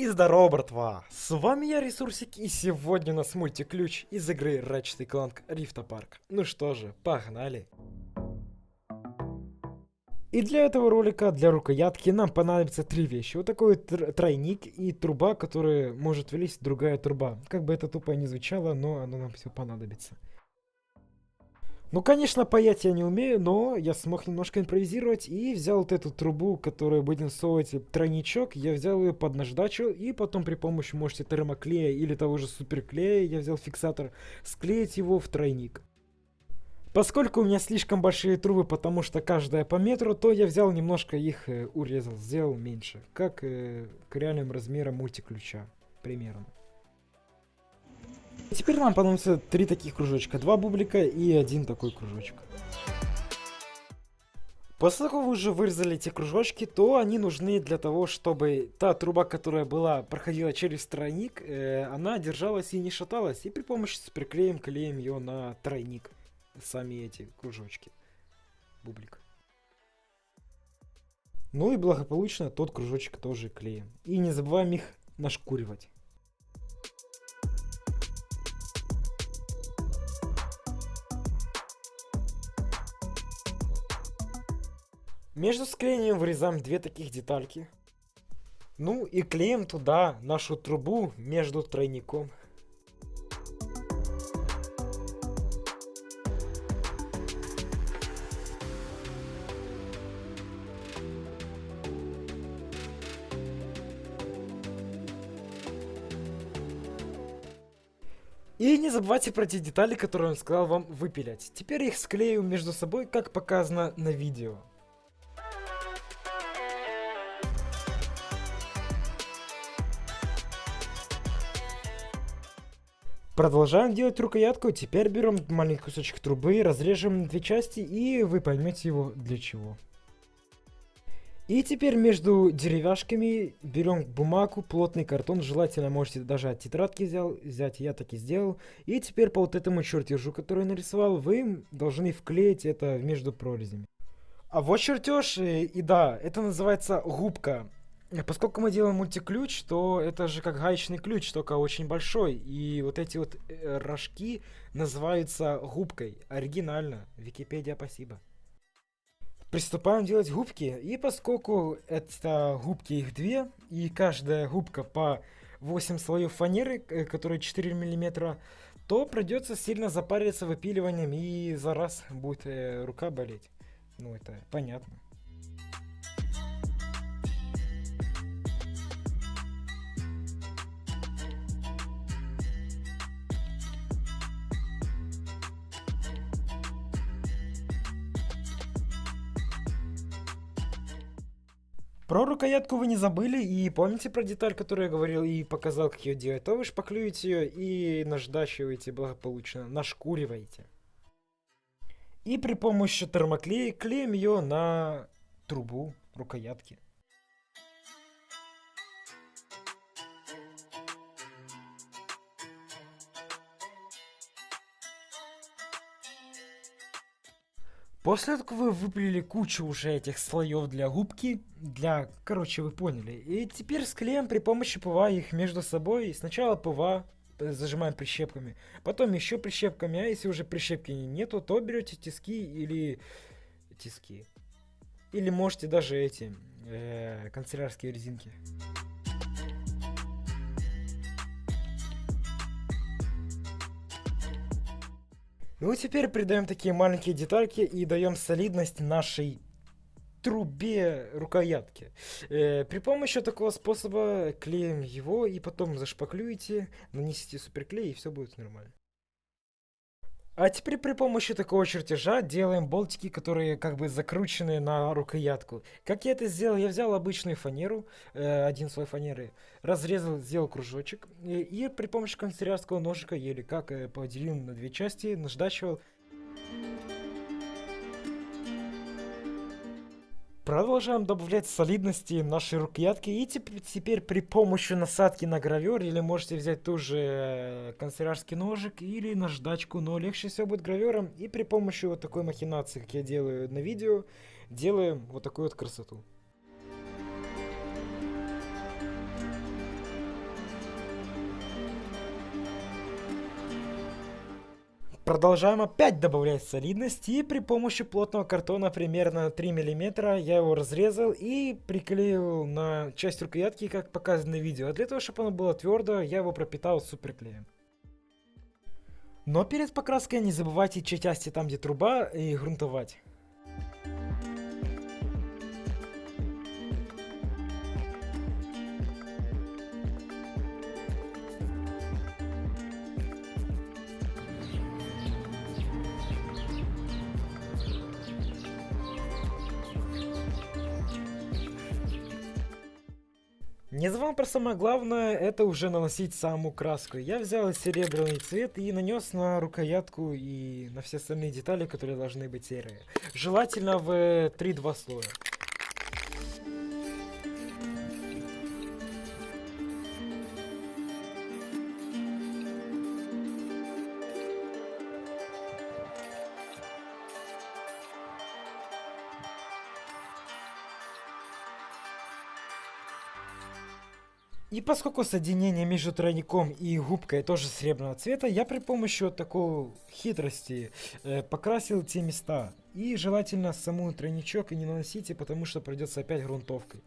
И здорово, братва! С вами я, Ресурсик, и сегодня у нас мультиключ из игры Ratchet Clank Rift Apart. Ну что же, погнали! И для этого ролика, для рукоятки, нам понадобится три вещи. Вот такой тройник и труба, которая может влезть в другая труба. Как бы это тупо не звучало, но оно нам все понадобится. Ну, конечно, паять я не умею, но я смог немножко импровизировать и взял вот эту трубу, которую будем совать тройничок, я взял ее под наждачу и потом при помощи, можете, термоклея или того же суперклея, я взял фиксатор, склеить его в тройник. Поскольку у меня слишком большие трубы, потому что каждая по метру, то я взял немножко их урезал, сделал меньше, как к реальным размерам мультиключа, примерно. Теперь нам понадобится три таких кружочка, два бублика и один такой кружочек. После того, как вы уже вырезали эти кружочки, то они нужны для того, чтобы та труба, которая проходила через тройник, она держалась и не шаталась. И при помощи суперклеем клеим ее на тройник. Сами эти кружочки. Бублик. Ну и благополучно тот кружочек тоже клеим. И не забываем их нашкуривать. Между склеением вырезаем две таких детальки. Ну и клеим туда нашу трубу между тройником. И не забывайте про те детали, которые он сказал вам выпилять. Теперь их склею между собой, как показано на видео. Продолжаем делать рукоятку. Теперь берем маленький кусочек трубы, разрежем на две части, и вы поймете его для чего. И теперь между деревяшками берем бумагу, плотный картон, желательно можете даже от тетрадки взять, я так и сделал. И теперь по вот этому чертежу, который я нарисовал, вы должны вклеить это между прорезями. А вот чертеж, и да, это называется губка. Поскольку мы делаем мультиключ, то это же как гаечный ключ, только очень большой. И вот эти вот рожки называются губкой. Оригинально. Википедия, спасибо. Приступаем делать губки. И поскольку это губки их две, и каждая губка по 8 слоев фанеры, которые 4 мм, то придется сильно запариться выпиливанием, и за раз будет рука болеть. Ну, это понятно. Про рукоятку вы не забыли, и помните про деталь, которую я говорил и показал, как ее делать, то вы шпаклюете ее и наждачиваете благополучно, нашкуриваете. И при помощи термоклея клеим ее на трубу рукоятки. После того, как вы выпилили кучу уже этих слоев для губки, короче, вы поняли. И теперь склеим при помощи ПВА их между собой. Сначала ПВА зажимаем прищепками, потом еще прищепками, а если уже прищепки нету, то берете тиски или можете даже эти канцелярские резинки. Ну и теперь придаем такие маленькие детальки и даем солидность нашей трубе рукоятки. При помощи такого способа клеим его и потом зашпаклюете, нанесите суперклей, и все будет нормально. А теперь при помощи такого чертежа делаем болтики, которые как бы закручены на рукоятку. Как я это сделал? Я взял обычную фанеру, один слой фанеры, разрезал, сделал кружочек, и при помощи канцелярского ножика, или как поделил на две части, наждачивал. Продолжаем добавлять солидности нашей рукоятки, и теперь при помощи насадки на гравер, или можете взять ту же канцелярский ножик или наждачку, но легче всего будет гравером, и при помощи вот такой махинации, как я делаю на видео, делаем вот такую вот красоту. Продолжаем опять добавлять солидность, и при помощи плотного картона примерно 3 мм я его разрезал и приклеил на часть рукоятки, как показано в видео. А для того, чтобы оно было твердо, я его пропитал суперклеем. Но перед покраской не забывайте части там, где труба, и грунтовать. Не забываем про самое главное, это уже наносить саму краску. Я взял серебряный цвет и нанес на рукоятку и на все остальные детали, которые должны быть серые. Желательно в 3-2 слоя. И поскольку соединение между тройником и губкой тоже серебряного цвета, я при помощи вот такой хитрости покрасил те места. И желательно саму тройничок и не наносите, потому что придется опять грунтовкой.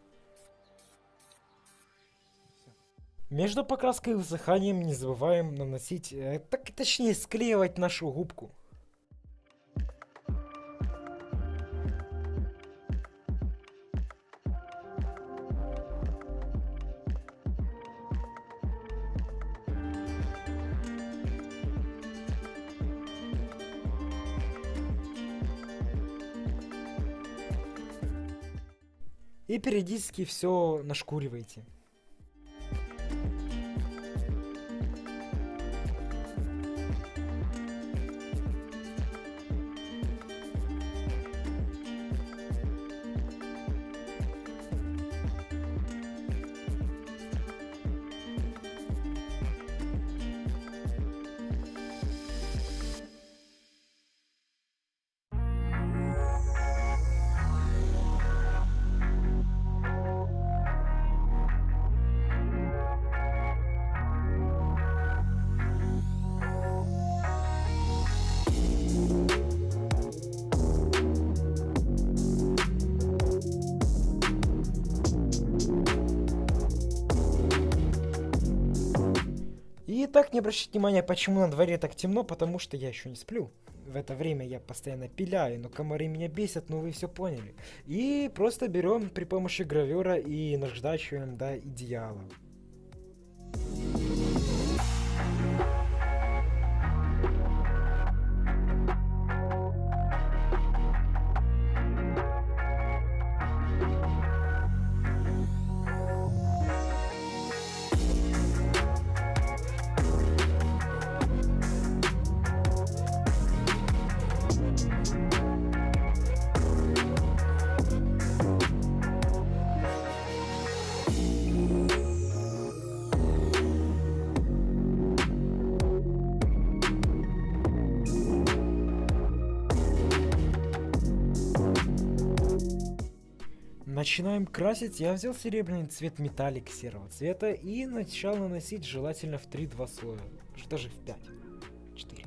Между покраской и высыханием не забываем наносить, точнее склеивать нашу губку. И периодически все нашкуривайте. И так не обращайте внимания, почему на дворе так темно, потому что я еще не сплю. В это время я постоянно пиляю, но комары меня бесят, ну вы все поняли. И просто берем при помощи гравюра и наждачиваем до идеала. Начинаем красить. Я взял серебряный цвет металлик серого цвета и начал наносить желательно в 3-2 слоя, даже в 5, 4.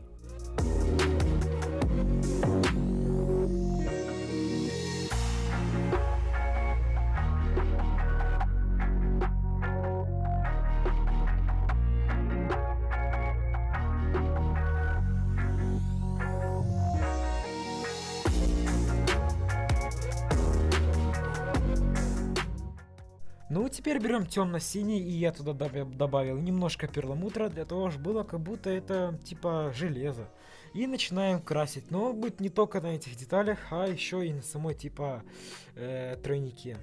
Ну, теперь берем темно-синий, и я туда добавил немножко перламутра, для того, чтобы было как будто это типа железо. И начинаем красить, но будет не только на этих деталях, а еще и на самой типа тройнике.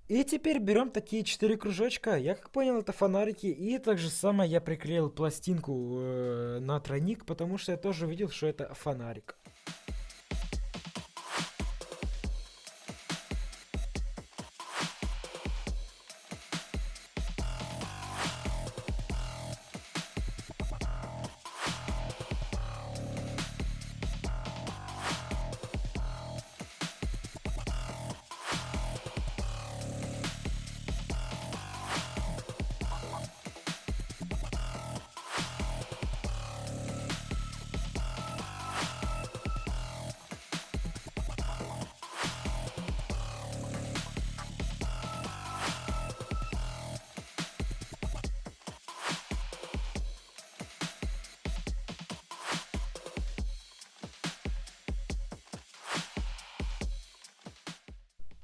И теперь берем такие 4 кружочка. Я как понял, это фонарики. И так же самое я приклеил пластинку на тройник, потому что я тоже видел, что это фонарик.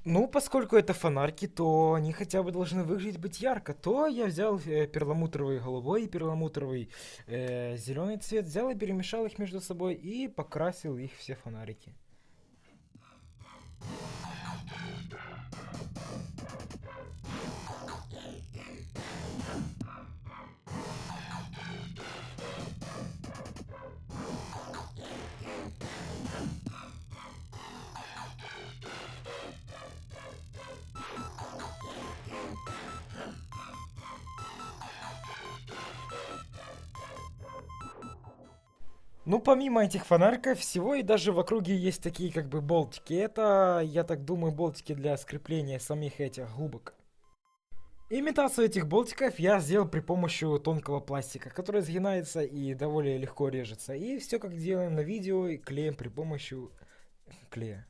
Ну, поскольку это фонарики, то они хотя бы должны выглядеть быть ярко. То я взял перламутровый голубой и перламутровый зеленый цвет, взял и перемешал их между собой и покрасил их все фонарики. Ну, помимо этих фонариков, всего и даже в округе есть такие как бы болтики. Это, я так думаю, болтики для скрепления самих этих губок. Имитацию этих болтиков я сделал при помощи тонкого пластика, который сгинается и довольно легко режется. И все как делаем на видео и клеим при помощи клея.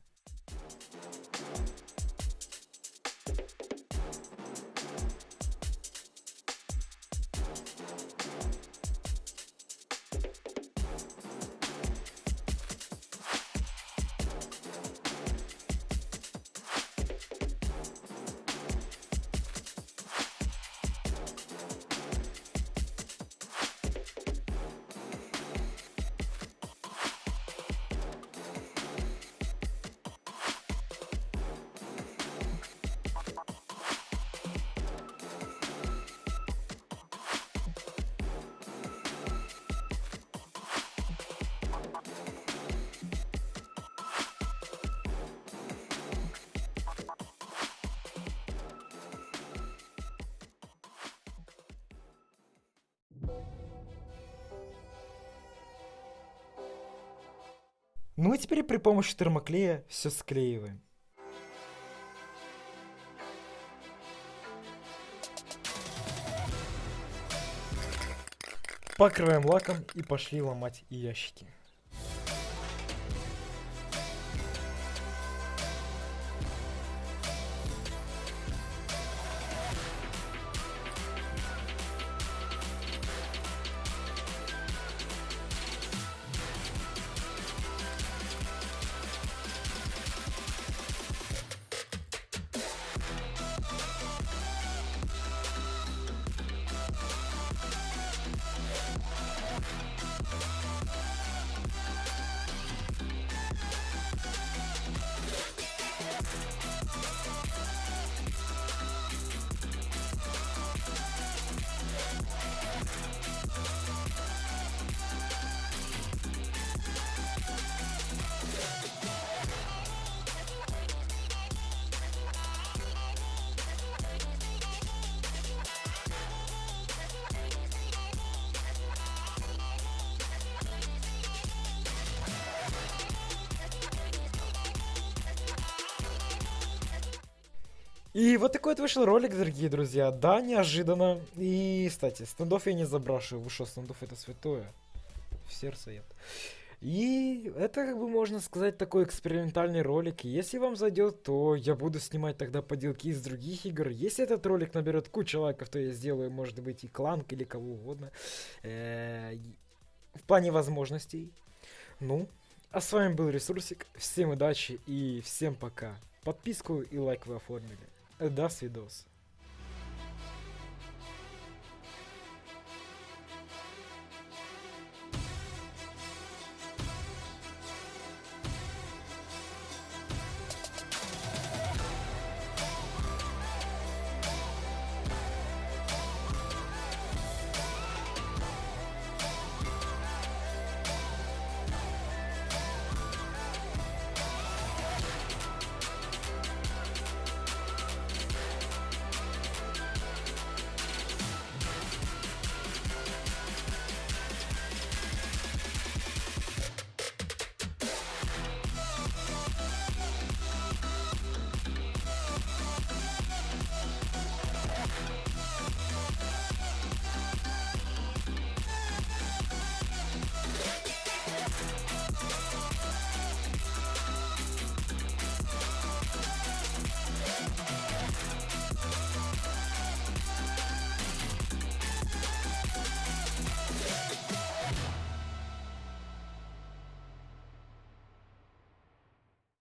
Ну и теперь при помощи термоклея все склеиваем. Покрываем лаком и пошли ломать ящики. И вот такой вот вышел ролик, дорогие друзья. Да, неожиданно. И, кстати, стендов я не забрашиваю. Вы что, стендов это святое. В сердце ед. И это, как бы можно сказать, такой экспериментальный ролик. И если вам зайдет, то я буду снимать тогда поделки из других игр. Если этот ролик наберет кучу лайков, то я сделаю, может быть, и кланк или кого угодно. В плане возможностей. Ну, а с вами был Ресурсик. Всем удачи и всем пока. Подписку и лайк вы оформили. До свидос.